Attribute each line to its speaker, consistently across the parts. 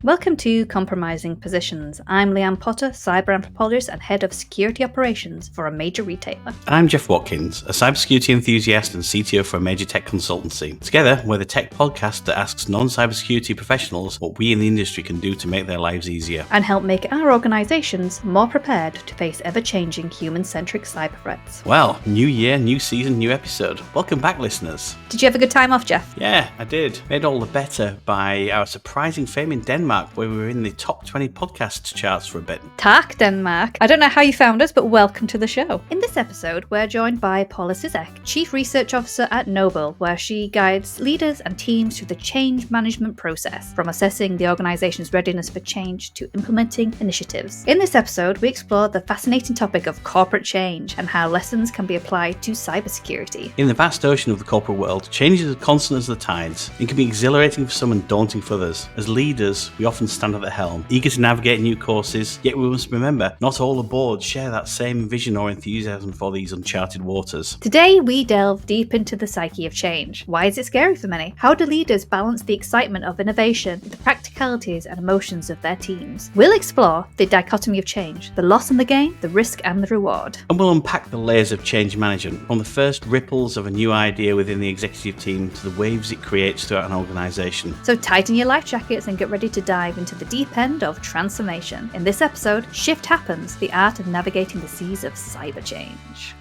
Speaker 1: Welcome to Compromising Positions. I'm Leanne Potter, cyber anthropologist and head of security operations for a major retailer.
Speaker 2: I'm Jeff Watkins, a cybersecurity enthusiast and CTO for a major tech consultancy. Together, we're the tech podcast that asks non-cybersecurity professionals what we in the industry can do to make their lives easier.
Speaker 1: And help make our organizations more prepared to face ever-changing human-centric cyber threats.
Speaker 2: Well, new year, new season, new episode. Welcome back, listeners.
Speaker 1: Did you have a good time off, Jeff?
Speaker 2: Yeah, I did. Made all the better by our surprising fame in Denmark, where we were in the top 20 podcast charts for a bit.
Speaker 1: Tak, Denmark. I don't know how you found us, but welcome to the show. In this episode, we're joined by Paula Cizek, Chief Research Officer at Nobl, where she guides leaders and teams through the change management process, from assessing the organization's readiness for change to implementing initiatives. In this episode, we explore the fascinating topic of corporate change and how lessons can be applied to cybersecurity.
Speaker 2: In the vast ocean of the corporate world, change is as constant as the tides. It can be exhilarating for some and daunting for others. As leaders, we often stand at the helm, eager to navigate new courses, yet we must remember not all aboard share that same vision or enthusiasm for these uncharted waters.
Speaker 1: Today, we delve deep into the psyche of change. Why is it scary for many? How do leaders balance the excitement of innovation with the practicalities and emotions of their teams? We'll explore the dichotomy of change, the loss and the gain, the risk and the reward.
Speaker 2: And we'll unpack the layers of change management, from the first ripples of a new idea within the executive team to the waves it creates throughout an organisation.
Speaker 1: So tighten your life jackets and get ready to dive into the deep end of transformation. In this episode, Shift Happens, the art of navigating the seas of cyber change.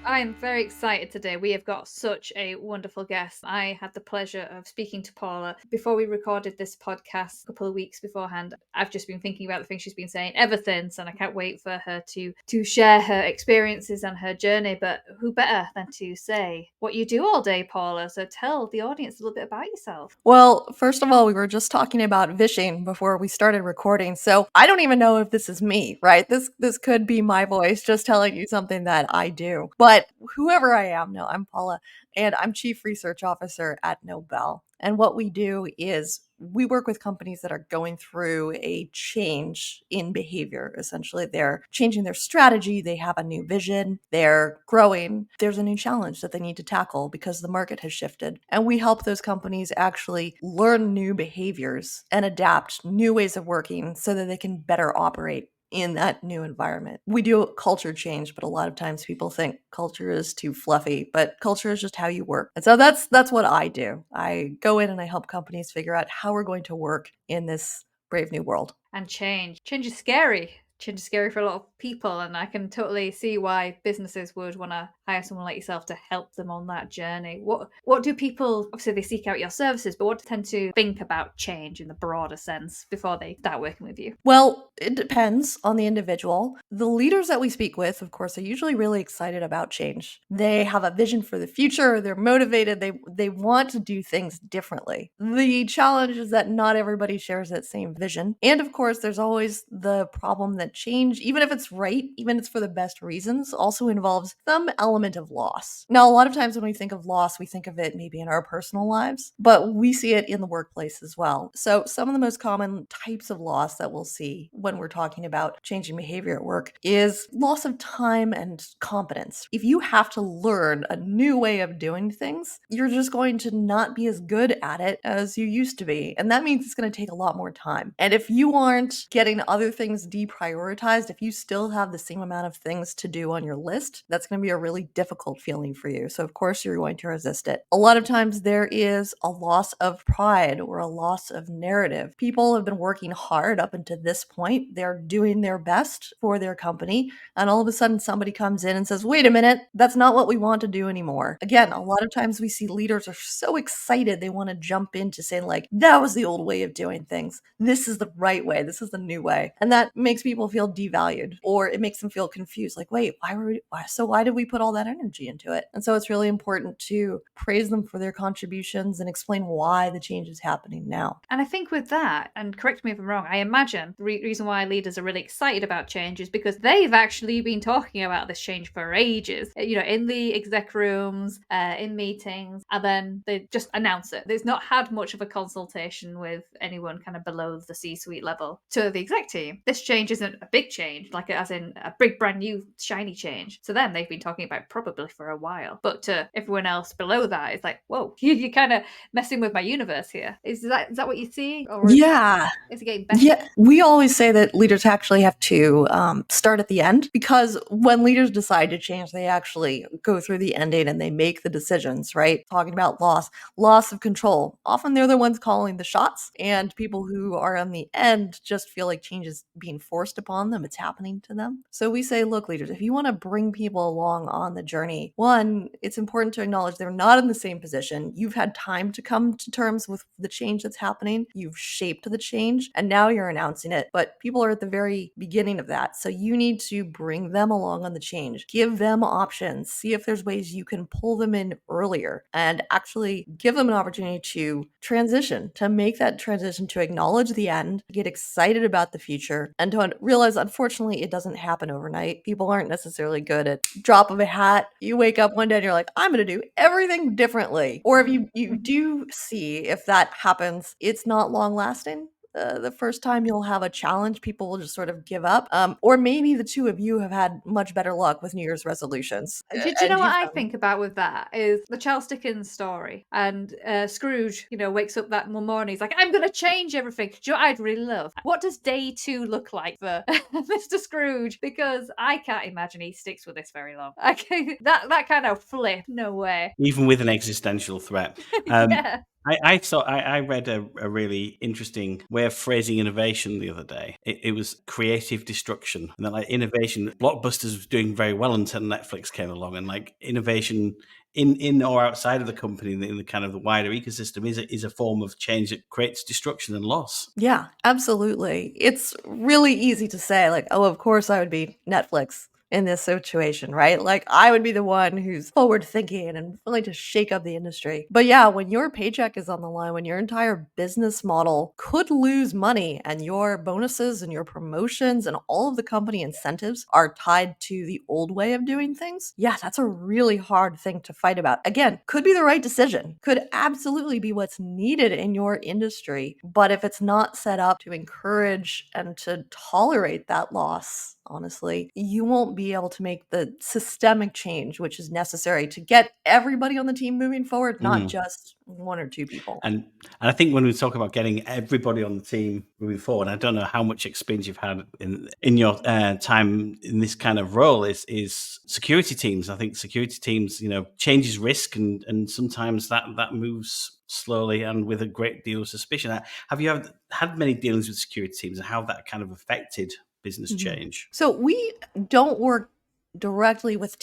Speaker 1: I'm very excited today. We have got such a wonderful guest. I had the pleasure of speaking to Paula before we recorded this podcast a couple of weeks beforehand. I've just been thinking about the things she's been saying ever since, and I can't wait for her to share her experiences and her journey. But who better than to say what you do all day, Paula? So tell the audience a little bit about yourself.
Speaker 3: Well, first of all, we were just talking about vishing before we started recording, so I don't even know if this is me, right? This could be my voice just telling you something that I do. But whoever I am, no, I'm Paula, and I'm Chief Research Officer at Nobl. And what we do is we work with companies that are going through a change in behavior. Essentially, they're changing their strategy. They have a new vision. They're growing. There's a new challenge that they need to tackle because the market has shifted. And we help those companies actually learn new behaviors and adapt new ways of working so that they can better operate in that new environment. We do culture change, but a lot of times people think culture is too fluffy, but culture is just how you work. And so that's what I do. I go in and I help companies figure out how we're going to work in this brave new world.
Speaker 1: And change is scary. Change is scary for a lot of people, and I can totally see why businesses would want to hire someone like yourself to help them on that journey. What do people, obviously they seek out your services, but what do they tend to think about change in the broader sense before they start working with you?
Speaker 3: Well, it depends on the individual. The leaders that we speak with, of course, are usually really excited about change. They have a vision for the future. They're motivated. They want to do things differently. The challenge is that not everybody shares that same vision. And of course, there's always the problem that change, even if it's right, even if it's for the best reasons, also involves some element of loss. Now, a lot of times when we think of loss, we think of it maybe in our personal lives, but we see it in the workplace as well. So some of the most common types of loss that we'll see when we're talking about changing behavior at work is loss of time and competence. If you have to learn a new way of doing things, you're just going to not be as good at it as you used to be. And that means it's going to take a lot more time. And if you aren't getting other things deprioritized, if you still have the same amount of things to do on your list, that's going to be a really difficult feeling for you. So of course you're going to resist it. A lot of times there is a loss of pride or a loss of narrative. People have been working hard up until this point. They're doing their best for their company. And all of a sudden somebody comes in and says, wait a minute, that's not what we want to do anymore. Again, a lot of times we see leaders are so excited they want to jump into saying like, that was the old way of doing things. This is the right way. This is the new way. And that makes people feel devalued, or it makes them feel confused. Like, wait, why did we put all that energy into it? And so it's really important to praise them for their contributions and explain why the change is happening now.
Speaker 1: And I think with that, and correct me if I'm wrong, I imagine the reason why leaders are really excited about change is because they've actually been talking about this change for ages, in the exec rooms, in meetings, and then they just announce it. There's not had much of a consultation with anyone kind of below the C-suite level to the exec team. This change isn't a big change, like as in a big brand new shiny change. To them, they've been talking about probably for a while. But to everyone else below that, it's like, whoa, you're kind of messing with my universe here. Is that what you're seeing? Or
Speaker 3: Yeah.
Speaker 1: is it getting better?
Speaker 3: Yeah, we always say that leaders actually have to start at the end, because when leaders decide to change, they actually go through the ending and they make the decisions, right? Talking about loss of control. Often they're the ones calling the shots, and people who are on the end just feel like change is being forced upon them. It's happening to them. So we say, look, leaders, if you want to bring people along on the journey, one, it's important to acknowledge they're not in the same position. You've had time to come to terms with the change that's happening. You've shaped the change, and now you're announcing it. But people are at the very beginning of that. So you need to bring them along on the change, give them options, see if there's ways you can pull them in earlier, and actually give them an opportunity to transition, to make that transition, to acknowledge the end, get excited about the future, and to realize, unfortunately, it doesn't happen overnight. People aren't necessarily good at drop of a hat. You wake up one day and you're like, I'm going to do everything differently. Or if you do see if that happens, it's not long lasting. The first time you'll have a challenge, people will just sort of give up. Or maybe the two of you have had much better luck with New Year's resolutions.
Speaker 1: Do you know what I think about with that is the Charles Dickens story, and Scrooge, wakes up that morning. He's like, I'm going to change everything. Do you know what I'd really love? What does day 2 look like for Mr. Scrooge? Because I can't imagine he sticks with this very long. That kind of flip, no way.
Speaker 2: Even with an existential threat.
Speaker 1: Yeah.
Speaker 2: I read a really interesting way of phrasing innovation the other day. It was creative destruction, and then like innovation, Blockbusters was doing very well until Netflix came along, and like innovation in or outside of the company, in the kind of the wider ecosystem, is a form of change that creates destruction and loss.
Speaker 3: Yeah, absolutely. It's really easy to say, like, oh, of course I would be Netflix in this situation, right? Like, I would be the one who's forward thinking and willing to shake up the industry. But yeah, when your paycheck is on the line, when your entire business model could lose money, and your bonuses and your promotions and all of the company incentives are tied to the old way of doing things, yeah, that's a really hard thing to fight about. Again, could be the right decision, could absolutely be what's needed in your industry. But if it's not set up to encourage and to tolerate that loss, honestly, you won't be able to make the systemic change which is necessary to get everybody on the team moving forward, not just one or two people.
Speaker 2: And I think when we talk about getting everybody on the team moving forward, I don't know how much experience you've had in your time in this kind of role is security teams. I think security teams, changes risk, and sometimes that moves slowly and with a great deal of suspicion. Have you had many dealings with security teams, and how that kind of affected business change?
Speaker 3: So we don't work directly with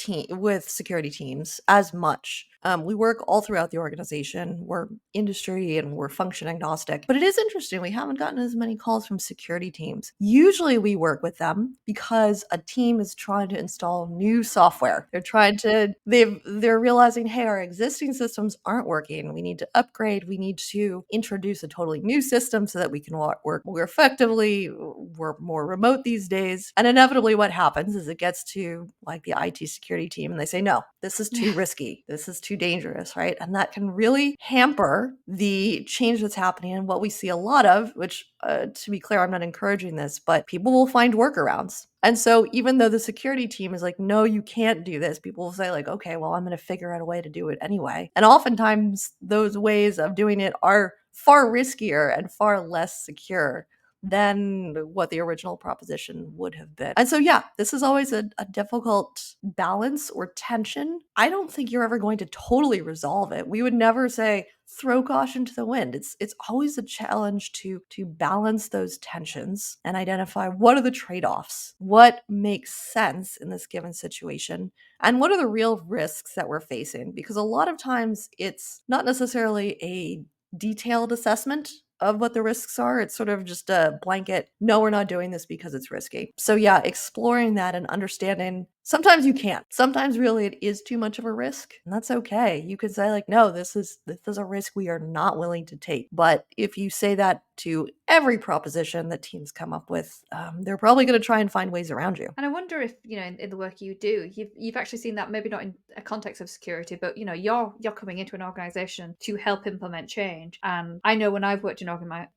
Speaker 3: security teams as much. We work all throughout the organization. We're industry and we're function agnostic. But it is interesting. We haven't gotten as many calls from security teams. Usually we work with them because a team is trying to install new software. They're realizing, hey, our existing systems aren't working. We need to upgrade. We need to introduce a totally new system so that we can work more effectively. We're more remote these days. And inevitably what happens is it gets to like the IT security team and they say, no, this is too risky. This is too dangerous, right? And that can really hamper the change that's happening. And what we see a lot of, which to be clear, I'm not encouraging this, but people will find workarounds. And so even though the security team is like, no, you can't do this, people will say like, okay, well, I'm going to figure out a way to do it anyway. And oftentimes those ways of doing it are far riskier and far less secure than what the original proposition would have been. And so, yeah, this is always a difficult balance or tension. I don't think you're ever going to totally resolve it. We would never say, throw caution to the wind. It's always a challenge to balance those tensions and identify what are the trade-offs, what makes sense in this given situation, and what are the real risks that we're facing. Because a lot of times it's not necessarily a detailed assessment of what the risks are. It's sort of just a blanket, no, we're not doing this because it's risky. So yeah, exploring that and understanding Sometimes you can't. Sometimes really it is too much of a risk, and that's okay. You could say like, no, this is a risk we are not willing to take. But if you say that to every proposition that teams come up with, they're probably going to try and find ways around you.
Speaker 1: And I wonder if, in the work you do, you've actually seen that, maybe not in a context of security, but you're coming into an organization to help implement change. And I know when I've worked in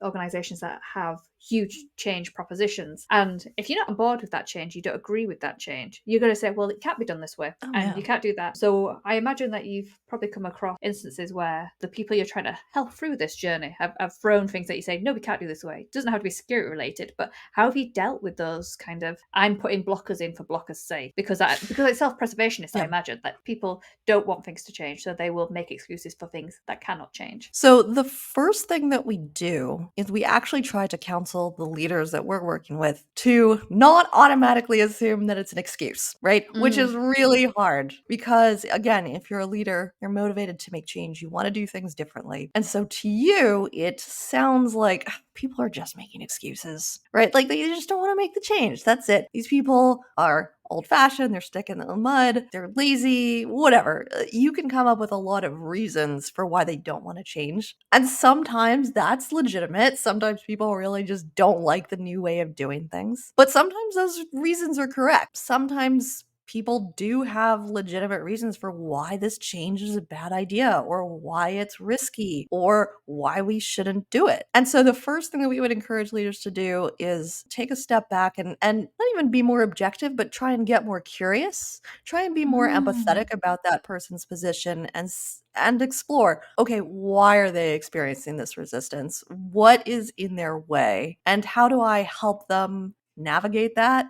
Speaker 1: organizations that have huge change propositions, and if you're not on board with that change, you don't agree with that change, you're going to say, well, it can't be done this way, and you can't do that. So I imagine that you've probably come across instances where the people you're trying to help through this journey have thrown things that you say, no, we can't do this way. It doesn't have to be security related, but how have you dealt with those kind of, I'm putting blockers in for blockers' sake? Because it's self-preservationist, I imagine, that people don't want things to change, so they will make excuses for things that cannot change.
Speaker 3: So the first thing that we do is we actually try to counsel the leaders that we're working with to not automatically assume that it's an excuse, right? Which is really hard because, again, if you're a leader, you're motivated to make change. You want to do things differently. And so to you, it sounds like people are just making excuses, right? Like they just don't want to make the change. That's it. These people are old-fashioned, they're sticking in the mud, they're lazy, whatever. You can come up with a lot of reasons for why they don't want to change. And sometimes that's legitimate. Sometimes people really just don't like the new way of doing things. But sometimes those reasons are correct. Sometimes people do have legitimate reasons for why this change is a bad idea or why it's risky or why we shouldn't do it. And so the first thing that we would encourage leaders to do is take a step back and not even be more objective, but try and get more curious, try and be more empathetic about that person's position and explore, okay, why are they experiencing this resistance? What is in their way? And how do I help them navigate that?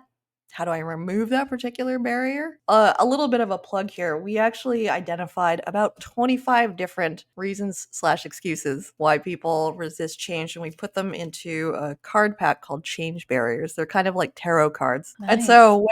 Speaker 3: How do I remove that particular barrier? A little bit of a plug here. We actually identified about 25 different reasons/excuses why people resist change, and we put them into a card pack called change barriers. They're kind of like tarot cards. And so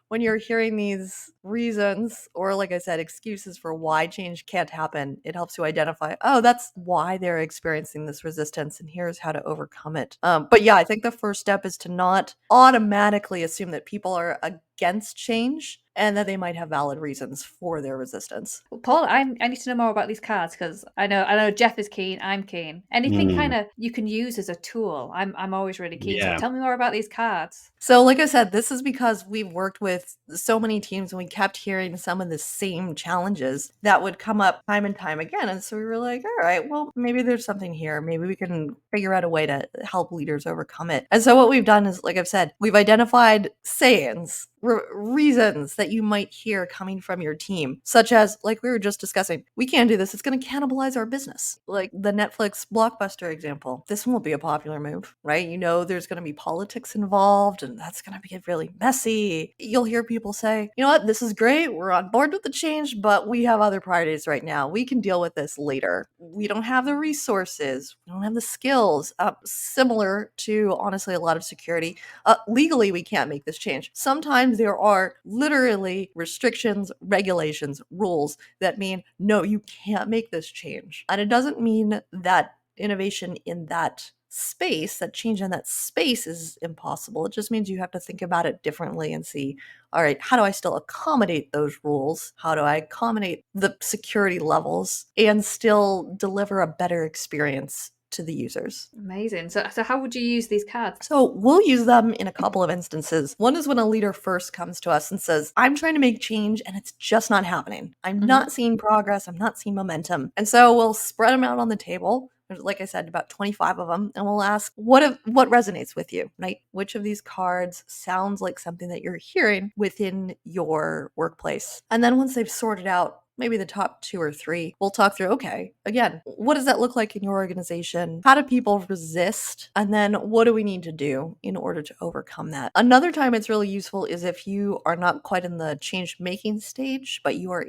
Speaker 3: when you're hearing these reasons, or like I said, excuses for why change can't happen, it helps you identify, oh, that's why they're experiencing this resistance, and here's how to overcome it. But yeah, I think the first step is to not automatically assume that people are against change and that they might have valid reasons for their resistance.
Speaker 1: Well, Paul, I need to know more about these cards, because I know Jeff is keen, I'm keen. Anything kind of you can use as a tool, I'm always really keen. So tell me more about these cards.
Speaker 3: So like I said, this is because we've worked with so many teams and we kept hearing some of the same challenges that would come up time and time again. And so we were like, all right, well, maybe there's something here. Maybe we can figure out a way to help leaders overcome it. And so what we've done is, like I've said, we've identified sayings, reasons that you might hear coming from your team, such as, like we were just discussing, we can't do this, it's going to cannibalize our business. Like the Netflix Blockbuster example, this won't be a popular move, right? You know, there's going to be politics involved and that's going to be really messy. You'll hear people say, you know what, this is great, we're on board with the change, but we have other priorities right now, we can deal with this later. We don't have the resources, we don't have the skills. Similar to, honestly, a lot of security, legally we can't make this change. Sometimes there are literally restrictions, regulations, rules that mean, no, you can't make this change. And it doesn't mean that innovation in that space, that change in that space is impossible. It just means you have to think about it differently and see, all right, how do I still accommodate those rules? How do I accommodate the security levels and still deliver a better experience to the users?
Speaker 1: Amazing. So how would you use these cards?
Speaker 3: So we'll use them in a couple of instances. One is when a leader first comes to us and says, I'm trying to make change and it's just not happening. I'm not seeing progress. I'm not seeing momentum. And so we'll spread them out on the table. There's, like I said, about 25 of them. And we'll ask, what resonates with you, right? Which of these cards sounds like something that you're hearing within your workplace? And then once they've sorted out maybe the top 2 or 3, we'll talk through, okay, again, what does that look like in your organization? How do people resist? And then what do we need to do in order to overcome that? Another time it's really useful is if you are not quite in the change making stage, but you're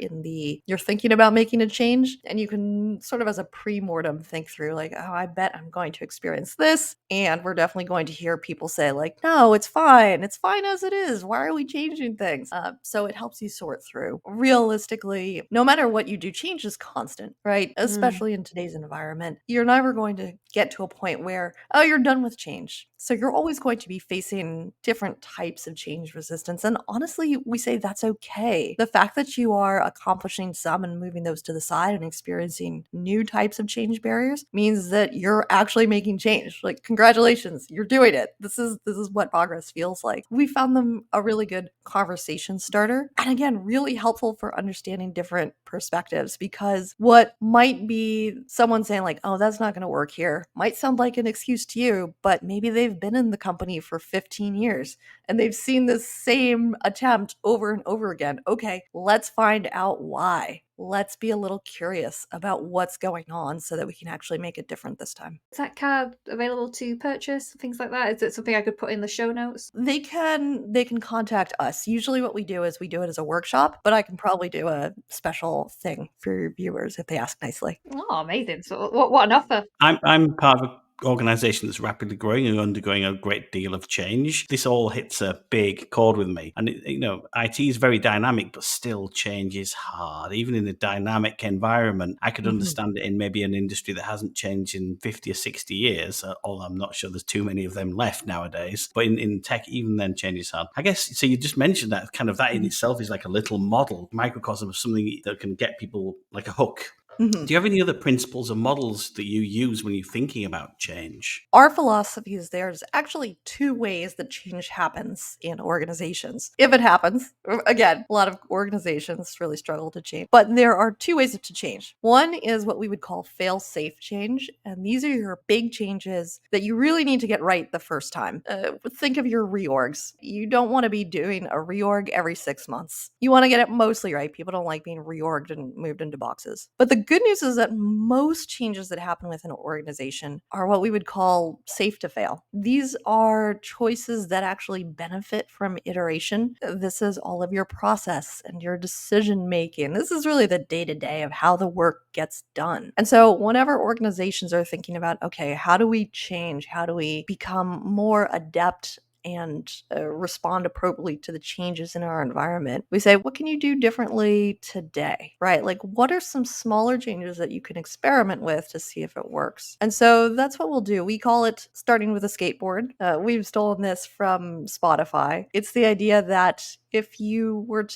Speaker 3: thinking about making a change, and you can sort of as a pre-mortem think through, like, oh, I bet I'm going to experience this. And we're definitely going to hear people say, like, no, it's fine as it is. Why are we changing things? So it helps you sort through. Realistically, no matter what you do, change is constant, right? Especially in today's environment. You're never going to get to a point where, oh, you're done with change. So you're always going to be facing different types of change resistance. And honestly, we say that's okay. The fact that you are accomplishing some and moving those to the side and experiencing new types of change barriers means that you're actually making change. Like, congratulations, you're doing it. This is what progress feels like. We found them a really good conversation starter. And again, really helpful for understanding different perspectives, because what might be someone saying like, oh, that's not going to work here, might sound like an excuse to you, but maybe they've been in the company for 15 years and they've seen this same attempt over and over again. Okay, let's find out why. Let's be a little curious about what's going on so that we can actually make it different this time.
Speaker 1: Is that card available to purchase? Things like that? Is it something I could put in the show notes?
Speaker 3: They can contact us. Usually what we do is we do it as a workshop, but I can probably do a special thing for your viewers if they ask nicely.
Speaker 1: Oh, amazing. So what an offer.
Speaker 2: I'm part of organization that's rapidly growing and undergoing a great deal of change. This all hits a big chord with me. And, IT is very dynamic, but still change is hard. Even in a dynamic environment, I could understand it in maybe an industry that hasn't changed in 50 or 60 years, although I'm not sure there's too many of them left nowadays. But in tech, even then, change is hard. I guess, so you just mentioned that kind of that in itself is like a little model, microcosm of something that can get people like a hook. Do you have any other principles or models that you use when you're thinking about change?
Speaker 3: Our philosophy is there's actually two ways that change happens in organizations. If it happens, again, a lot of organizations really struggle to change, but there are two ways to change. One is what we would call fail-safe change, and these are your big changes that you really need to get right the first time. Think of your reorgs. You don't want to be doing a reorg every 6 months. You want to get it mostly right. People don't like being reorged and moved into boxes. But the good news is that most changes that happen within an organization are what we would call safe to fail. These are choices that actually benefit from iteration. This is all of your process and your decision making. This is really the day-to-day of how the work gets done. And so whenever organizations are thinking about, okay, how do we change? How do we become more adept and respond appropriately to the changes in our environment, we say, what can you do differently today, right? Like, what are some smaller changes that you can experiment with to see if it works? And so that's what we'll do. We call it starting with a skateboard. We've stolen this from Spotify. It's the idea that if you want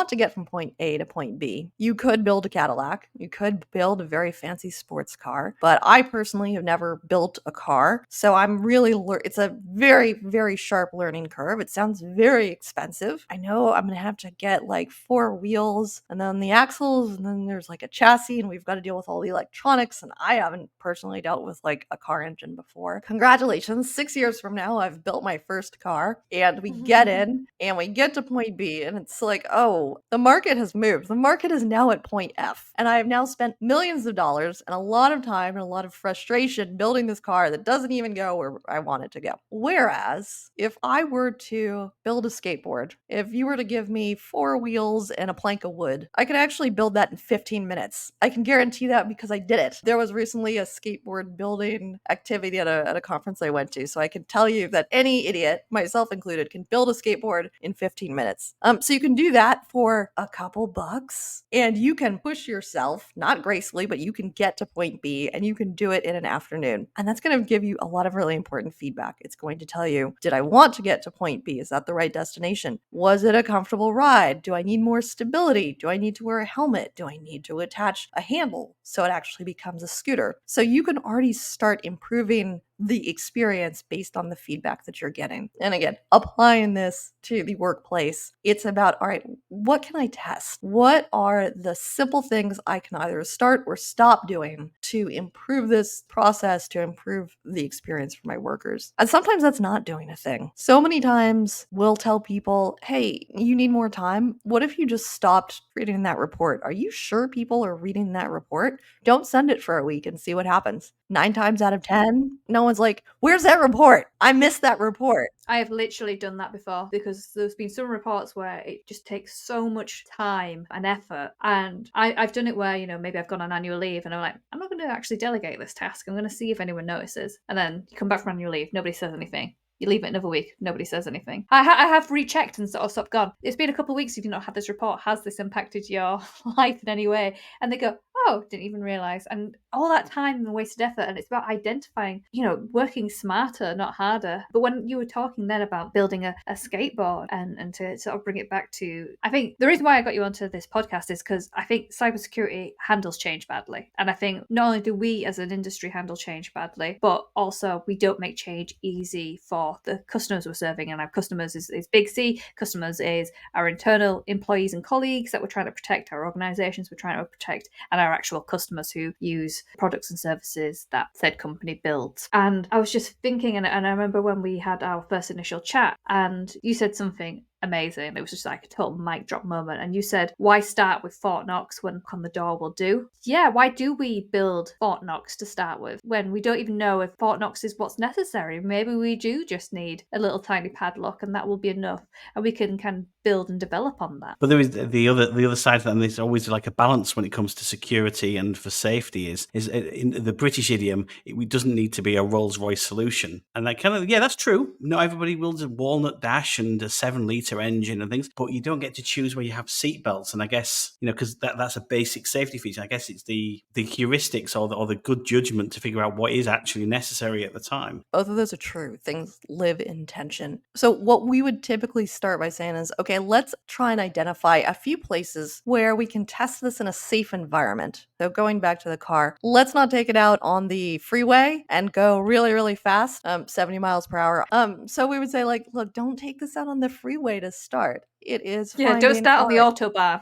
Speaker 3: to get from point A to point B, you could build a Cadillac, you could build a very fancy sports car, but I personally have never built a car. So it's a very, very sharp learning curve. It sounds very expensive. I know I'm going to have to get like 4 wheels and then the axles, and then there's like a chassis, and we've got to deal with all the electronics. And I haven't personally dealt with like a car engine before. Congratulations. 6 years from now, I've built my first car, and we get in and we get to point B, and it's like, oh, the market has moved. The market is now at point F, and I have now spent millions of dollars and a lot of time and a lot of frustration building this car that doesn't even go where I want it to go. Whereas if I were to build a skateboard, if you were to give me 4 wheels and a plank of wood, I could actually build that in 15 minutes. I can guarantee that because I did it. There was recently a skateboard building activity at a conference I went to, so I can tell you that any idiot, myself included, can build a skateboard in 15 minutes. So you can do that for a couple bucks, and you can push yourself, not gracefully, but you can get to point B, and you can do it in an afternoon. And that's going to give you a lot of really important feedback. It's going to tell you, did I want to get to point B? Is that the right destination? Was it a comfortable ride? Do I need more stability? Do I need to wear a helmet? Do I need to attach a handle so it actually becomes a scooter? So you can already start improving the experience based on the feedback that you're getting. And again, applying this to the workplace, it's about, all right, what can I test? What are the simple things I can either start or stop doing to improve this process, to improve the experience for my workers? And sometimes that's not doing a thing. So many times we'll tell people, hey, you need more time. What if you just stopped reading that report? Are you sure people are reading that report? Don't send it for a week and see what happens. 9 times out of 10, no one's like, where's that report? I missed that report.
Speaker 1: I have literally done that before, because there's been some reports where it just takes so much time and effort. And I've done it where, maybe I've gone on annual leave and I'm like, I'm not going to actually delegate this task. I'm going to see if anyone notices. And then you come back from annual leave, nobody says anything. You leave it another week, nobody says anything. I have rechecked and sort of stopped gone. It's been a couple of weeks, you've not had this report. Has this impacted your life in any way? And they go, oh, didn't even realize. And all that time and wasted effort. And it's about identifying, working smarter, not harder. But when you were talking then about building a skateboard and to sort of bring it back to, I think the reason why I got you onto this podcast is because I think cybersecurity handles change badly. And I think not only do we as an industry handle change badly, but also we don't make change easy for the customers we're serving. And our customers is big C. Customers is our internal employees and colleagues that we're trying to protect, our organizations we're trying to protect, and our actual customers who use products and services that said company builds. And I was just thinking, and I remember when we had our first initial chat and you said something amazing. It was just like a total mic drop moment. And you said, why start with Fort Knox when knock on the door will do? Yeah, why do we build Fort Knox to start with when we don't even know if Fort Knox is what's necessary? Maybe we do just need a little tiny padlock and that will be enough. And we can kind of build and develop on that.
Speaker 2: But there is the other side of that, and there's always like a balance when it comes to security and for safety. Is in the British idiom, it doesn't need to be a Rolls Royce solution, and that kind of that's true. Not everybody builds a walnut dash and a 7-liter engine and things, but you don't get to choose where you have seat belts. And I guess because that's a basic safety feature. I guess it's the heuristics or the good judgment to figure out what is actually necessary at the time.
Speaker 3: Both of those are true. Things live in tension. So what we would typically start by saying is, okay, let's try and identify a few places where we can test this in a safe environment. So going back to the car, let's not take it out on the freeway and go really, really fast, 70 miles per hour. So we would say, like, look, don't take this out on the freeway to start. It is
Speaker 1: don't start on the autobahn.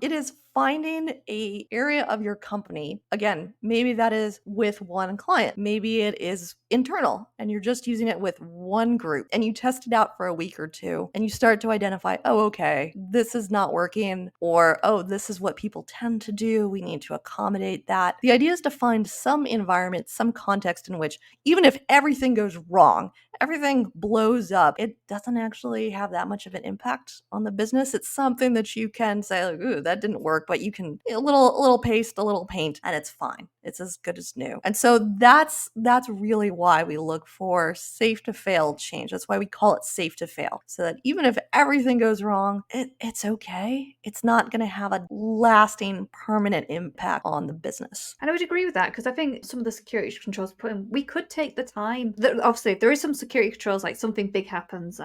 Speaker 3: It is finding a area of your company. Again, maybe that is with one client. Maybe it is internal and you're just using it with one group and you test it out for a week or two and you start to identify, oh, okay, this is not working, or, oh, this is what people tend to do. We need to accommodate that. The idea is to find some environment, some context in which even if everything goes wrong, everything blows up, it doesn't actually have that much of an impact on the business. It's something that you can say, like, ooh, that didn't work, but you can a little paste, a little paint, and it's fine. It's as good as new. And so that's really why we look for safe to fail change. That's why we call it safe to fail. So that even if everything goes wrong, it's okay. It's not going to have a lasting, permanent impact on the business.
Speaker 1: And I would agree with that because I think some of the security controls put in, we could take the time. Obviously, there is some security controls, like something big happens,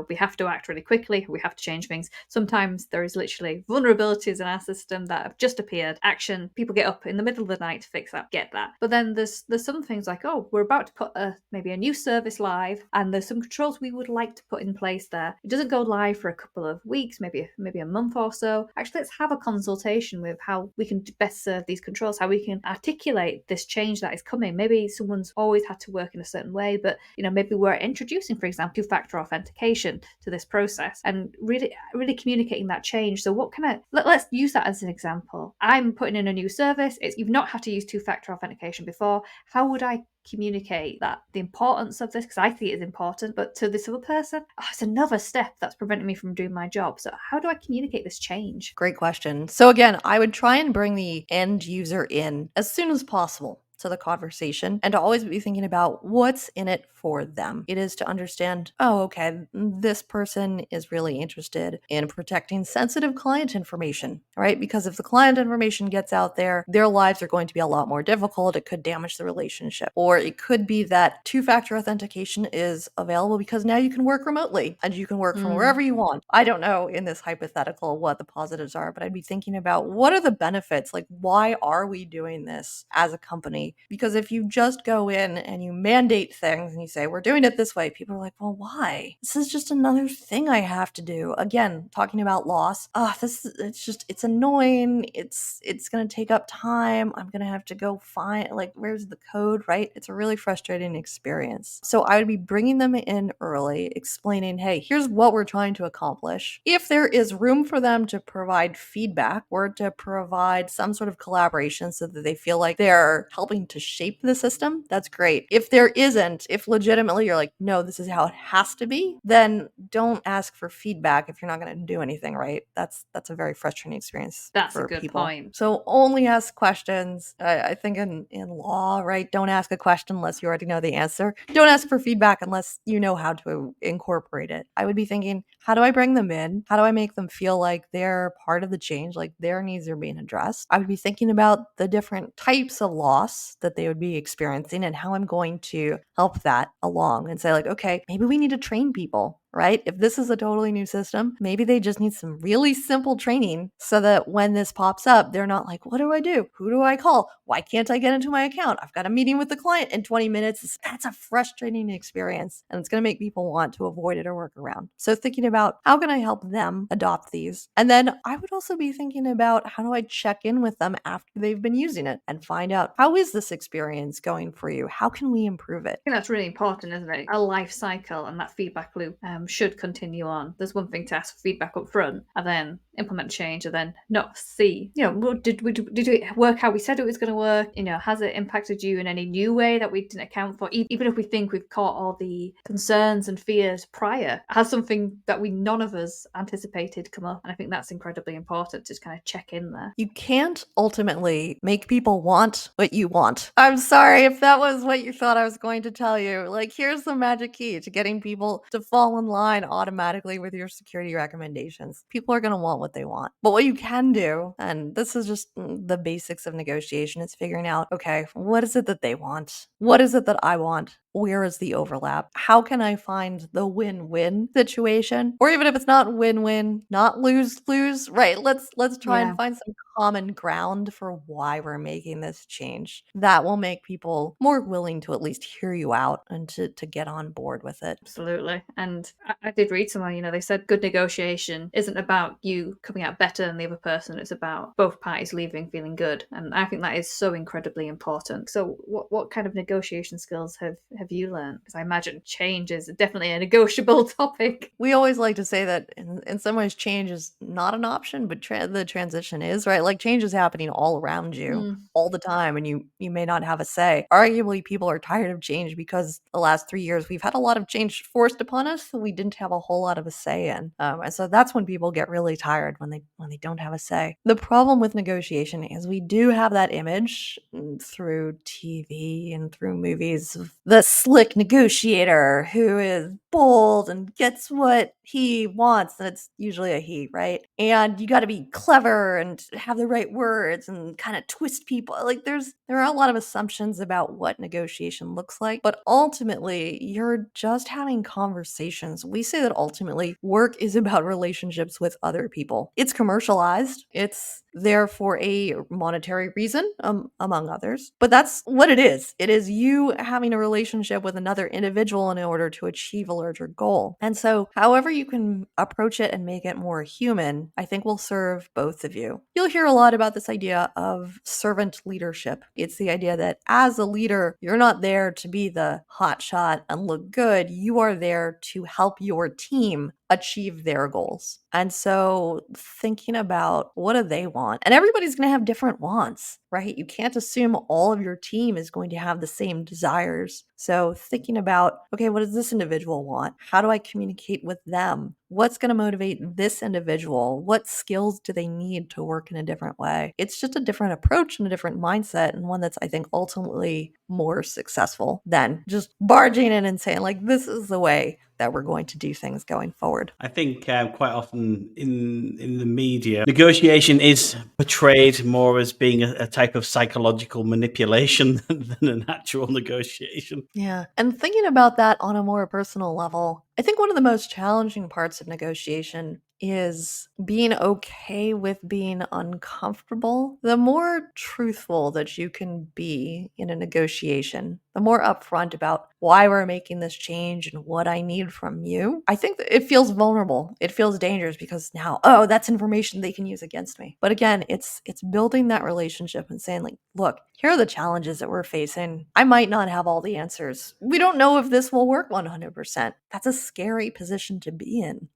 Speaker 1: we have to act really quickly. We have to change things. Sometimes there is literally vulnerabilities in our system that have just appeared. Action, people get up in the middle of the night to fix that, get that. But then there's some things like, oh, we're about to put maybe a new service live, and there's some controls we would like to put in place there. It doesn't go live for a couple of weeks, maybe a month or so. Actually, let's have a consultation with how we can best serve these controls, how we can articulate this change that is coming. Maybe someone's always had to work in a certain way, but maybe we're introducing, for example, two-factor authentication to this process and really communicating that change. So what let's use that as an example. I'm putting in a new service. You've not had to use two-factor authentication before. How would I communicate that the importance of this, because I think it is important, but to this other person, it's another step that's preventing me from doing my job. So how do I communicate this change?
Speaker 3: Great question. So again, I would try and bring the end user in as soon as possible to the conversation and to always be thinking about what's in it for them. It is to understand, oh, okay, this person is really interested in protecting sensitive client information, right? Because if the client information gets out there, their lives are going to be a lot more difficult. It could damage the relationship. Or it could be that two-factor authentication is available because now you can work remotely and you can work from wherever you want. I don't know in this hypothetical what the positives are, but I'd be thinking about what are the benefits? Like, why are we doing this as a company? Because if you just go in and you mandate things and you say, we're doing it this way, people are like, well, why? This is just another thing I have to do. Again, talking about loss. It's annoying. It's going to take up time. I'm going to have to go find, like, where's the code, right? It's a really frustrating experience. So I would be bringing them in early, explaining, hey, here's what we're trying to accomplish. If there is room for them to provide feedback or to provide some sort of collaboration so that they feel like they're helping helping to shape the system, that's great. If there isn't, if legitimately you're like, no, this is how it has to be, then don't ask for feedback if you're not going to do anything, right? That's a very frustrating experience
Speaker 1: That's
Speaker 3: for
Speaker 1: a good
Speaker 3: people.
Speaker 1: point.
Speaker 3: So only ask questions. I think in law, right? Don't ask a question unless you already know the answer. Don't ask for feedback unless you know how to incorporate it. I would be thinking, how do I bring them in? How do I make them feel like they're part of the change, like their needs are being addressed? I would be thinking about the different types of loss that they would be experiencing and how I'm going to help that along and say, like, okay, maybe we need to train people, right? If this is a totally new system, maybe they just need some really simple training so that when this pops up, they're not like, what do I do? Who do I call? Why can't I get into my account? I've got a meeting with the client in 20 minutes. That's a frustrating experience, and it's going to make people want to avoid it or work around. So thinking about how can I help them adopt these? And then I would also be thinking about how do I check in with them after they've been using it and find out, how is this experience going for you? How can we improve it?
Speaker 1: I think that's really important, isn't it? A life cycle and that feedback loop should continue on. There's one thing to ask for feedback up front and then implement change and then not see, did it work how we said it was going to work? Has it impacted you in any new way that we didn't account for? Even if we think we've caught all the concerns and fears prior, has something that none of us anticipated come up? And I think that's incredibly important to kind of check in there.
Speaker 3: You can't ultimately make people want what you want. I'm sorry if that was what you thought I was going to tell you. Like, here's the magic key to getting people to fall in line automatically with your security recommendations. People are going to want what they want. But what you can do, and this is just the basics of negotiation, is figuring out, okay, what is it that they want? What is it that I want? Where is the overlap? How can I find the win-win situation? Or even if it's not win-win, not lose-lose, right? Let's try and find some common ground for why we're making this change. That will make people more willing to at least hear you out and to get on board with it.
Speaker 1: Absolutely. And I did read somewhere, they said good negotiation isn't about you coming out better than the other person. It's about both parties leaving feeling good. And I think that is so incredibly important. So what kind of negotiation skills have you learned? Because I imagine change is definitely a negotiable topic.
Speaker 3: We always like to say that in some ways change is not an option, but the transition is, right? Like, change is happening all around you all the time, and you may not have a say. Arguably, people are tired of change because the last 3 years we've had a lot of change forced upon us that we didn't have a whole lot of a say in. And so that's when people get really tired, when they don't have a say. The problem with negotiation is we do have that image through TV and through movies of the slick negotiator who is bold and gets what he wants, and it's usually a he, right? And you got to be clever and have the right words and kind of twist people. Like, there are a lot of assumptions about what negotiation looks like, but ultimately you're just having conversations. We say that ultimately work is about relationships with other people. It's commercialized. It's there for a monetary reason, among others, but that's what it is. It is you having a relationship with another individual in order to achieve a larger goal. And so however you can approach it and make it more human, I think will serve both of you. You'll hear a lot about this idea of servant leadership. It's the idea that as a leader, you're not there to be the hot shot and look good. You are there to help your team achieve their goals. And so thinking about, what do they want? And everybody's going to have different wants, right? You can't assume all of your team is going to have the same desires. So thinking about, okay, what does this individual want? How do I communicate with them? What's going to motivate this individual? What skills do they need to work in a different way? It's just a different approach and a different mindset, and one that's, I think, ultimately more successful than just barging in and saying, like, this is the way that we're going to do things going forward.
Speaker 2: I think quite often in the media, negotiation is portrayed more as being a type of psychological manipulation than an actual negotiation.
Speaker 3: Yeah. And thinking about that on a more personal level, I think one of the most challenging parts of negotiation is being okay with being uncomfortable. The more truthful that you can be in a negotiation, the more upfront about why we're making this change and what I need from you, I think that it feels vulnerable. It feels dangerous because now, oh, that's information they can use against me. But again, it's building that relationship and saying, like, look, here are the challenges that we're facing. I might not have all the answers. We don't know if this will work 100%. That's a scary position to be in.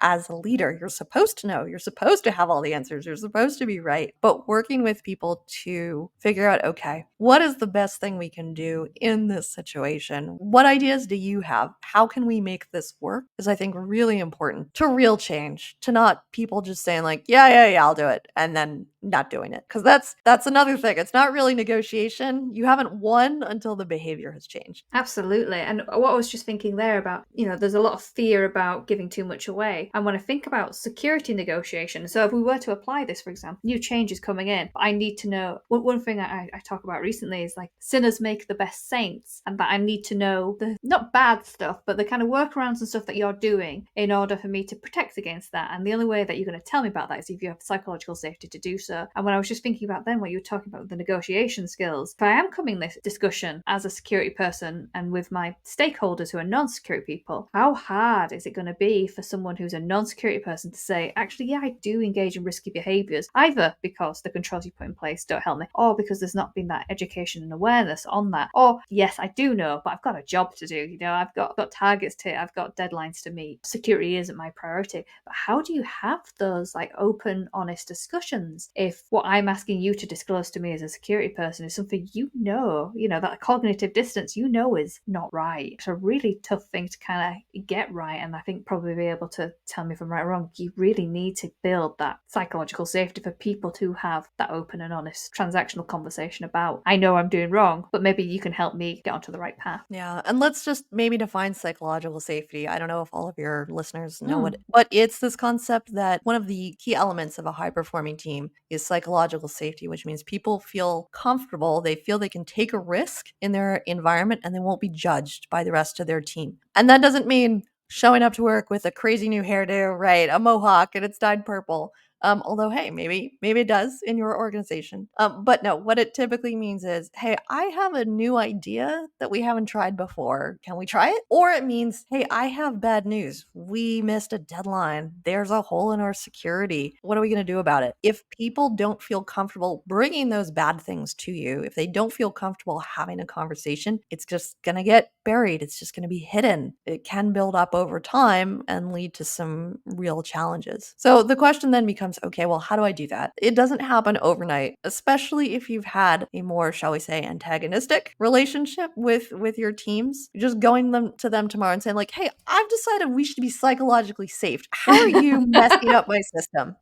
Speaker 3: as a leader. You're supposed to know, you're supposed to have all the answers, you're supposed to be right. But working with people to figure out, okay, what is the best thing we can do in this situation? What ideas do you have? How can we make this work? Is, I think, really important to real change, to not people just saying like, yeah, I'll do it, and then not doing it. Because that's another thing. It's not really negotiation. You haven't won until the behavior has changed.
Speaker 1: Absolutely. And what I was just thinking there about, there's a lot of fear about giving too much away. And when I think about security negotiation, so if we were to apply this, for example, new changes coming in, I need to know, one thing I talk about recently is like sinners make the best saints, and that I need to know the not bad stuff, but the kind of workarounds and stuff that you're doing in order for me to protect against that. And the only way that you're going to tell me about that is if you have psychological safety to do so. And when I was just thinking about then what you were talking about, the negotiation skills, if I am coming this discussion as a security person and with my stakeholders who are non-security people, how hard is it going to be for someone who's a non-security person to say, actually, yeah, I do engage in risky behaviours, either because the controls you put in place don't help me, or because there's not been that education and awareness on that, or yes, I do know, but I've got a job to do, I've got targets to hit, I've got deadlines to meet, security isn't my priority. But how do you have those like open, honest discussions if what I'm asking you to disclose to me as a security person is something that cognitive distance is not right? It's a really tough thing to kind of get right, and I think probably be able to tell me if I'm right or wrong. You really need to build that psychological safety for people to have that open and honest transactional conversation about, I know I'm doing wrong, but maybe you can help me get onto the right path.
Speaker 3: Yeah, and let's just maybe define psychological safety. I don't know if all of your listeners know what, but it's this concept that one of the key elements of a high-performing team is psychological safety, which means people feel comfortable, they feel they can take a risk in their environment, and they won't be judged by the rest of their team. And that doesn't mean showing up to work with a crazy new hairdo, right? A mohawk and it's dyed purple. Although, hey, maybe it does in your organization. But no, what it typically means is, hey, I have a new idea that we haven't tried before. Can we try it? Or it means, hey, I have bad news. We missed a deadline. There's a hole in our security. What are we going to do about it? If people don't feel comfortable bringing those bad things to you, if they don't feel comfortable having a conversation, it's just going to get buried. It's just going to be hidden. It can build up over time and lead to some real challenges. So the question then becomes, okay, well, how do I do that? It doesn't happen overnight, especially if you've had a more, shall we say, antagonistic relationship with your teams. Just going to them tomorrow and saying like, hey, I've decided we should be psychologically safe. How are you messing up my system?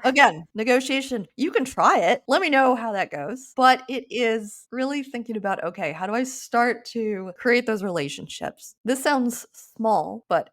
Speaker 3: Again, negotiation. You can try it. Let me know how that goes. But it is really thinking about, okay, how do I start to create those relationships? This sounds small, but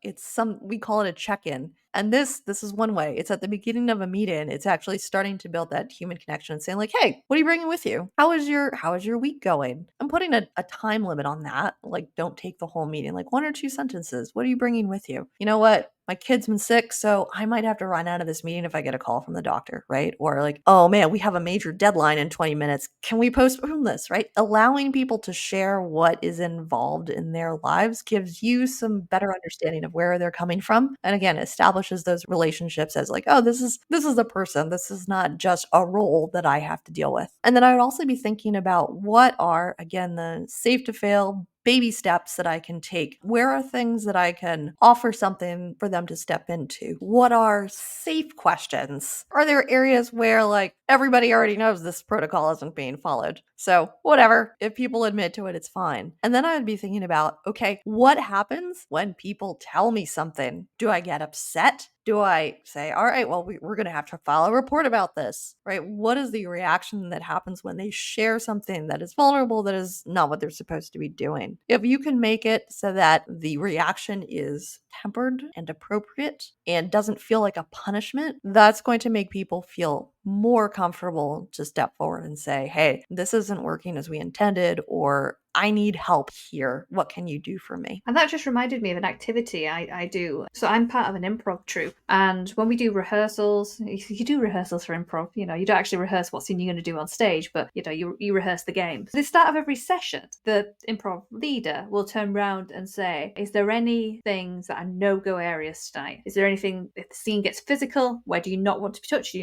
Speaker 3: we call it a check-in. And this is one way. It's at the beginning of a meeting. It's actually starting to build that human connection and saying like, hey, what are you bringing with you? How is your week going? I'm putting a time limit on that. Like, don't take the whole meeting, like 1 or 2 sentences. What are you bringing with you? You know what? My kid's been sick, so I might have to run out of this meeting if I get a call from the doctor, right? Or like, oh man, we have a major deadline in 20 minutes. Can we postpone this, right? Allowing people to share what is involved in their lives gives you some better understanding of where they're coming from. And again, establishes those relationships as like, oh, this is a person. This is not just a role that I have to deal with. And then I would also be thinking about what are, again, the safe to fail baby steps that I can take. Where are things that I can offer something for them to step into? What are safe questions? Are there areas where like everybody already knows this protocol isn't being followed? So whatever, if people admit to it, it's fine. And then I would be thinking about, okay, what happens when people tell me something? Do I get upset? Do I say, all right, well, we're going to have to file a report about this, right? What is the reaction that happens when they share something that is vulnerable, that is not what they're supposed to be doing? If you can make it so that the reaction is tempered and appropriate and doesn't feel like a punishment, that's going to make people feel more comfortable to step forward and say, hey, this isn't working as we intended, or I need help here. What can you do for me?
Speaker 1: And that just reminded me of an activity I do. So I'm part of an improv troupe. And when we do rehearsals, you do rehearsals for improv. You don't actually rehearse what scene you're going to do on stage, but you rehearse the games. At the start of every session, the improv leader will turn around and say, is there any things that are no-go areas tonight? Is there anything, if the scene gets physical, where do you not want to be touched?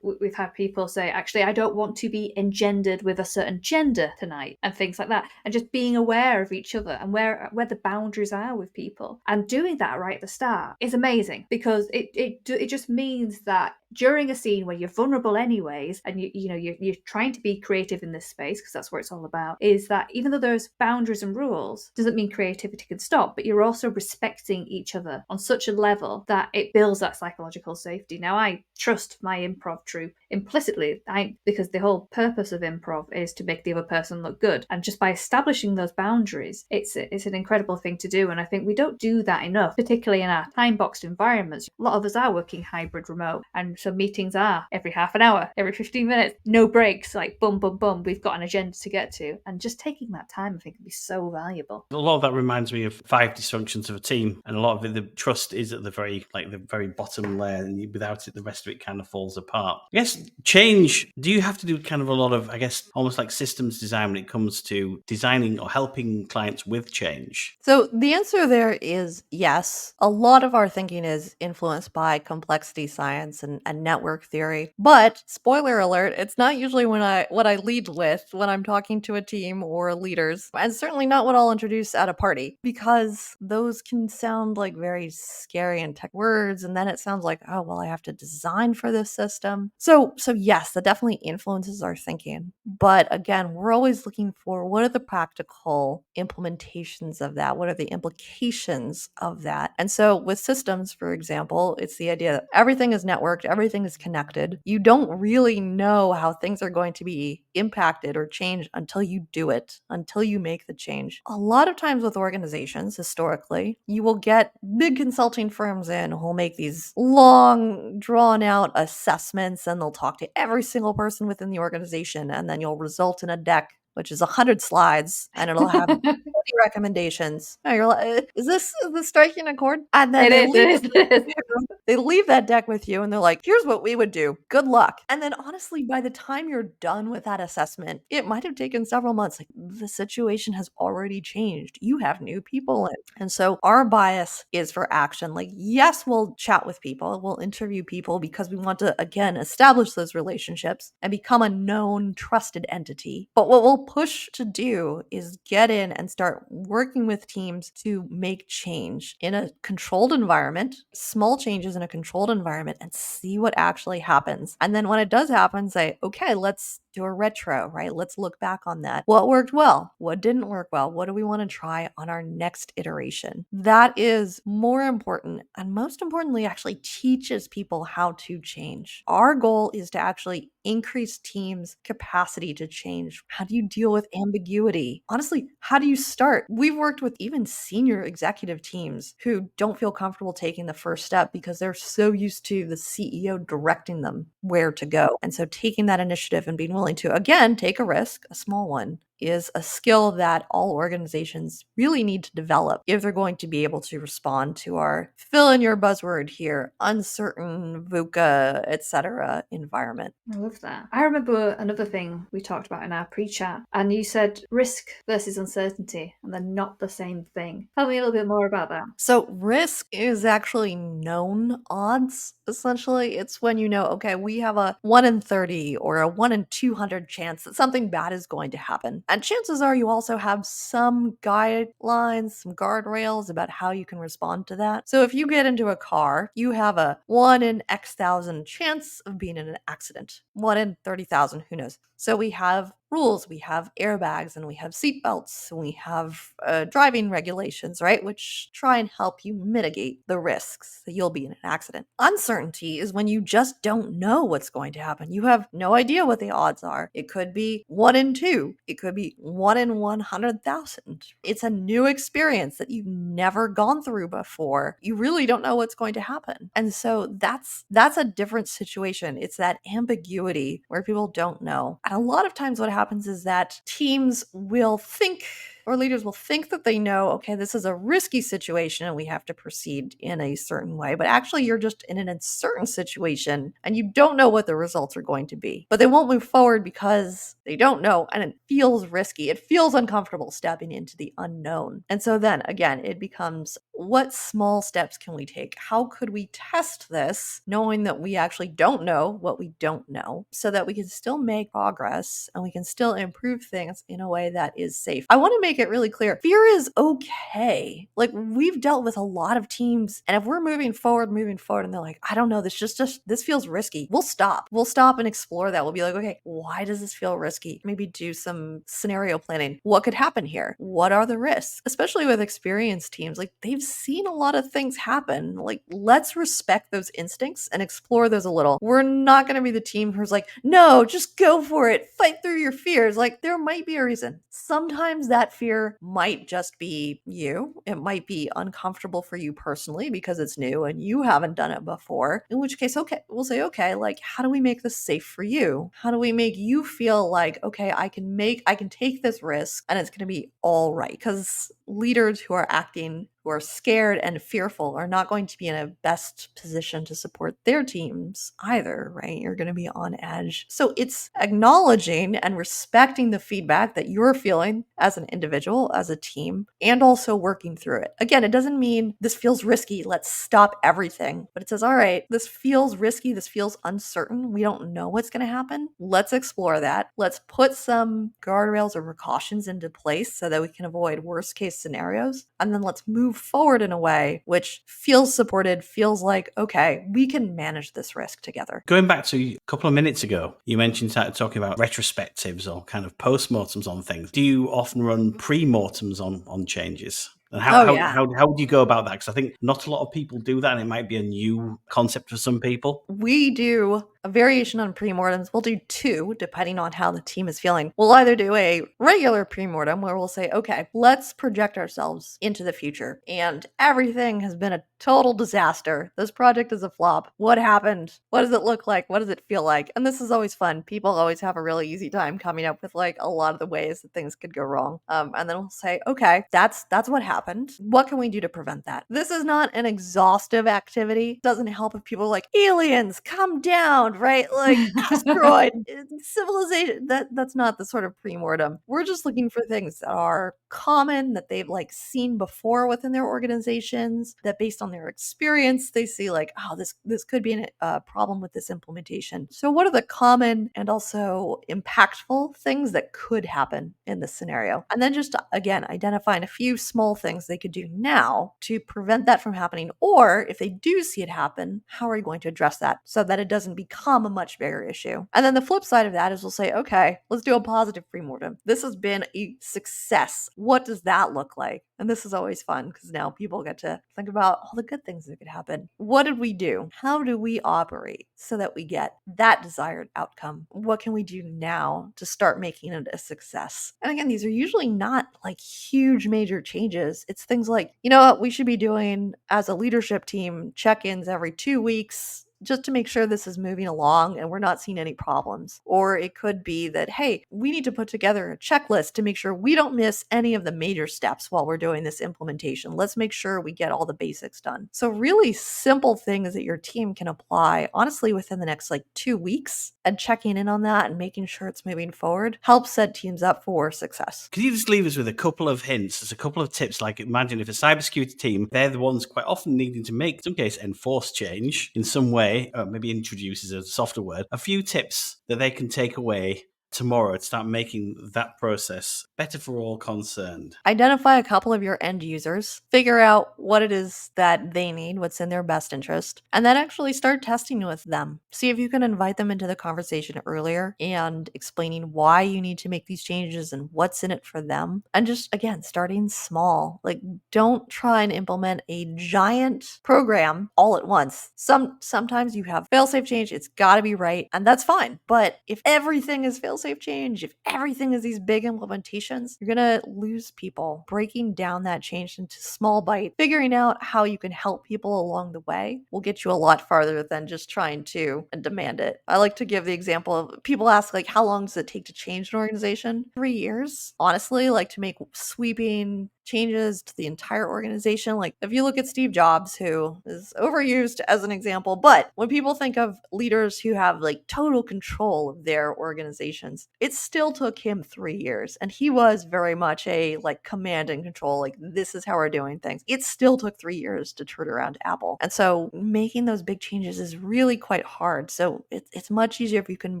Speaker 1: We've had people say, actually, I don't want to be engendered with a certain gender tonight, and things like that. And just being aware of each other and where the boundaries are with people, and doing that right at the start is amazing, because it just means that during a scene where you're vulnerable anyways, and you're trying to be creative in this space, because that's what it's all about, is that even though there's boundaries and rules, doesn't mean creativity can stop, but you're also respecting each other on such a level that it builds that psychological safety. Now, I trust my improv troupe implicitly, because the whole purpose of improv is to make the other person look good, and just by establishing those boundaries, it's an incredible thing to do. And I think we don't do that enough, particularly in our time-boxed environments. A lot of us are working hybrid remote, and so meetings are every half an hour, every 15 minutes, no breaks, like boom, boom, boom, we've got an agenda to get to. And just taking that time, I think, can be so valuable.
Speaker 2: A lot of that reminds me of 5 dysfunctions of a team, and a lot of it, the trust is at the very bottom layer, and without it, the rest of it kind of falls apart. I guess change, do you have to do kind of a lot of, I guess, almost like systems design when it comes to designing or helping clients with change?
Speaker 3: So the answer there is yes. A lot of our thinking is influenced by complexity science and network theory. But spoiler alert, it's not usually what I lead with when I'm talking to a team or leaders, and certainly not what I'll introduce at a party, because those can sound like very scary and tech words, and then it sounds like, oh well, I have to design for this system. So yes, that definitely influences our thinking. But again, we're always looking for what are the practical implementations of that? What are the implications of that? And so with systems, for example, it's the idea that everything is networked, everything is connected. You don't really know how things are going to be impacted or changed until you do it, until you make the change. A lot of times with organizations, historically, you will get big consulting firms in who'll make these long, drawn out assessments, and they'll talk to every single person within the organization, and then you'll result in a deck which is 100 slides, and it'll have 20 recommendations. And you're like, is this striking a chord? And then they leave that deck with you, and they're like, here's what we would do. Good luck. And then honestly, by the time you're done with that assessment, it might have taken several months. Like, the situation has already changed. You have new people in. And so our bias is for action. Like, yes, we'll chat with people, we'll interview people, because we want to, again, establish those relationships and become a known, trusted entity. But what we'll push to do is get in and start working with teams to make change in a controlled environment, small changes in a controlled environment, and see what actually happens. And then when it does happen, say, okay, let's do a retro, right? Let's look back on that. What worked well? What didn't work well? What do we want to try on our next iteration? That is more important, and most importantly, actually teaches people how to change. Our goal is to actually increase teams' capacity to change. How do you deal with ambiguity? Honestly, how do you start? We've worked with even senior executive teams who don't feel comfortable taking the first step because they're so used to the CEO directing them where to go. And so taking that initiative and being willing to, again, take a risk, a small one, is a skill that all organizations really need to develop if they're going to be able to respond to our, fill in your buzzword here, uncertain, VUCA, etc. environment.
Speaker 1: I love that. I remember another thing we talked about in our pre-chat, and you said risk versus uncertainty, and they're not the same thing. Tell me a little bit more about that.
Speaker 3: So risk is actually known odds, essentially. It's when you know, okay, we have a 1 in 30 or a 1 in 200 chance that something bad is going to happen. And chances are you also have some guidelines, some guardrails about how you can respond to that. So if you get into a car, you have a 1 in X thousand chance of being in an accident. 1 in 30,000, who knows? So we have rules, we have airbags, and we have seatbelts, and we have driving regulations, right? Which try and help you mitigate the risks that you'll be in an accident. Uncertainty is when you just don't know what's going to happen. You have no idea what the odds are. It could be 1 in 2. It could be 1 in 100,000. It's a new experience that you've never gone through before. You really don't know what's going to happen. And so that's a different situation. It's that ambiguity where people don't know. And a lot of times what happens is that teams will think, or leaders will think, that they know, okay, this is a risky situation and we have to proceed in a certain way. But actually, you're just in an uncertain situation and you don't know what the results are going to be. But they won't move forward because they don't know, and it feels risky. It feels uncomfortable stepping into the unknown. And so then again, it becomes what small steps can we take? How could we test this knowing that we actually don't know what we don't know so that we can still make progress and we can still improve things in a way that is safe? I want to make it really clear. Fear is okay. Like, we've dealt with a lot of teams, and if we're moving forward, and they're like, I don't know, this feels risky. We'll stop. We'll stop and explore that. We'll be like, okay, why does this feel risky? Maybe do some scenario planning. What could happen here? What are the risks? Especially with experienced teams, like, they've seen a lot of things happen. Like, let's respect those instincts and explore those a little. We're not going to be the team who's like, no, just go for it. Fight through your fears. Like, there might be a reason. Sometimes that fear might just be you. It might be uncomfortable for you personally because it's new and you haven't done it before. In which case, okay, we'll say, okay, like, how do we make this safe for you? How do we make you feel like, okay, I can take this risk and it's going to be all right? Because leaders who are acting, who are scared and fearful, are not going to be in a best position to support their teams either, right? You're going to be on edge. So it's acknowledging and respecting the feedback that you're feeling as an individual, as a team, and also working through it. Again, it doesn't mean this feels risky, let's stop everything. But it says, all right, this feels risky, this feels uncertain, we don't know what's going to happen. Let's explore that. Let's put some guardrails or precautions into place so that we can avoid worst case scenarios. And then let's move forward in a way which feels supported, feels like, okay, we can manage this risk together.
Speaker 2: Going back to a couple of minutes ago, you mentioned talking about retrospectives or kind of postmortems on things. Do you often run pre-mortems on changes? And how would you go about that? Because I think not a lot of people do that, and it might be a new concept for some people.
Speaker 3: We do a variation on pre-mortems. We'll do two, depending on how the team is feeling. We'll either do a regular pre-mortem where we'll say, okay, let's project ourselves into the future. And everything has been a total disaster. This project is a flop. What happened? What does it look like? What does it feel like? And this is always fun. People always have a really easy time coming up with like a lot of the ways that things could go wrong. And then we'll say, okay, that's what happened. What can we do to prevent that? This is not an exhaustive activity. It doesn't help if people are like, aliens, come down, right? Like, asteroid, civilization. That's not the sort of pre-mortem. We're just looking for things that are common, that they've like seen before within their organizations, that based on their experience, they see like, oh, this could be a problem with this implementation. So what are the common and also impactful things that could happen in this scenario? And then just, again, identifying a few small things they could do now to prevent that from happening. Or if they do see it happen, how are you going to address that so that it doesn't become a much bigger issue? And then the flip side of that is we'll say, okay, let's do a positive pre-mortem. This has been a success. What does that look like? And this is always fun because now people get to think about all the good things that could happen. What did we do? How do we operate so that we get that desired outcome? What can we do now to start making it a success? And again, these are usually not like huge major changes. It's things like, you know what, we should be doing as a leadership team check-ins every 2 weeks just to make sure this is moving along and we're not seeing any problems. Or it could be that, hey, we need to put together a checklist to make sure we don't miss any of the major steps while we're doing this implementation. Let's make sure we get all the basics done. So really simple things that your team can apply, honestly, within the next like 2 weeks, and checking in on that and making sure it's moving forward helps set teams up for success.
Speaker 2: Can you just leave us with a couple of hints, just a couple of tips? Like, imagine if a cybersecurity team, they're the ones quite often needing to make, in some case, enforce change in some way, maybe introduce is a softer word, a few tips that they can take away tomorrow to start making that process better for all concerned.
Speaker 3: Identify a couple of your end users, figure out what it is that they need, what's in their best interest, and then actually start testing with them. See if you can invite them into the conversation earlier and explaining why you need to make these changes and what's in it for them. And just, again, starting small. Like, don't try and implement a giant program all at once. Sometimes you have fail-safe change, it's got to be right, and that's fine. But if everything is fail-safe change, if everything is these big implementations, you're going to lose people. Breaking down that change into small bites, figuring out how you can help people along the way will get you a lot farther than just trying to demand it. I like to give the example of people ask, like, how long does it take to change an organization? 3 years. Honestly, like to make sweeping changes to the entire organization. Like if you look at Steve Jobs, who is overused as an example, but when people think of leaders who have like total control of their organizations, it still took him 3 years. And he was very much a like command and control, like this is how we're doing things. It still took 3 years to turn around Apple. And so making those big changes is really quite hard. So it's much easier if you can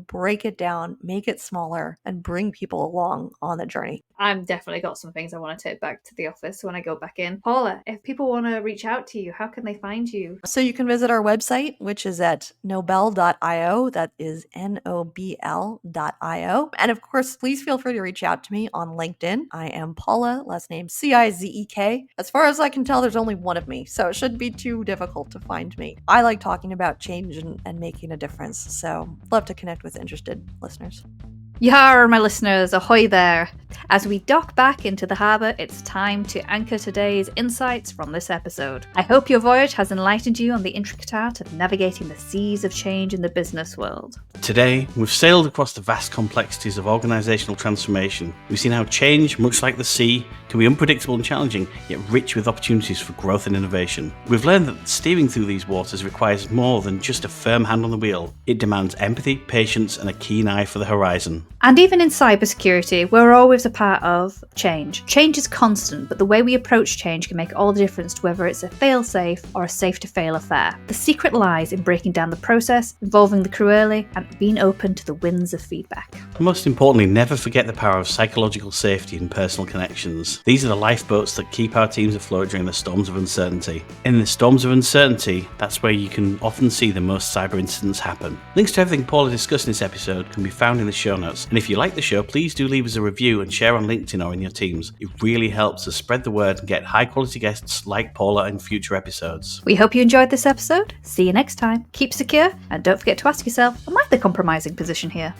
Speaker 3: break it down, make it smaller, and bring people along on the journey.
Speaker 1: I've definitely got some things I want to take back to the office when I go back in. Paula, if people want to reach out to you, how can they find you?
Speaker 3: So you can visit our website, which is at nobl.io. That is nobl.io. And of course, please feel free to reach out to me on LinkedIn. I am Paula, last name Cizek. As far as I can tell, there's only one of me, so it shouldn't be too difficult to find me. I like talking about change and making a difference, so love to connect with interested listeners.
Speaker 1: Yar, my listeners, ahoy there! As we dock back into the harbour, it's time to anchor today's insights from this episode. I hope your voyage has enlightened you on the intricate art of navigating the seas of change in the business world.
Speaker 2: Today, we've sailed across the vast complexities of organisational transformation. We've seen how change, much like the sea, can be unpredictable and challenging, yet rich with opportunities for growth and innovation. We've learned that steering through these waters requires more than just a firm hand on the wheel. It demands empathy, patience, and a keen eye for the horizon.
Speaker 1: And even in cybersecurity, we're always a part of change. Change is constant, but the way we approach change can make all the difference to whether it's a fail-safe or a safe-to-fail affair. The secret lies in breaking down the process, involving the crew early, and being open to the winds of feedback.
Speaker 2: Most importantly, never forget the power of psychological safety and personal connections. These are the lifeboats that keep our teams afloat during the storms of uncertainty. In the storms of uncertainty, that's where you can often see the most cyber incidents happen. Links to everything Paula discussed in this episode can be found in the show notes. And if you like the show, please do leave us a review and share on LinkedIn or in your teams. It really helps us spread the word and get high quality guests like Paula in future episodes.
Speaker 1: We hope you enjoyed this episode. See you next time. Keep secure and don't forget to ask yourself, am I the compromising position here?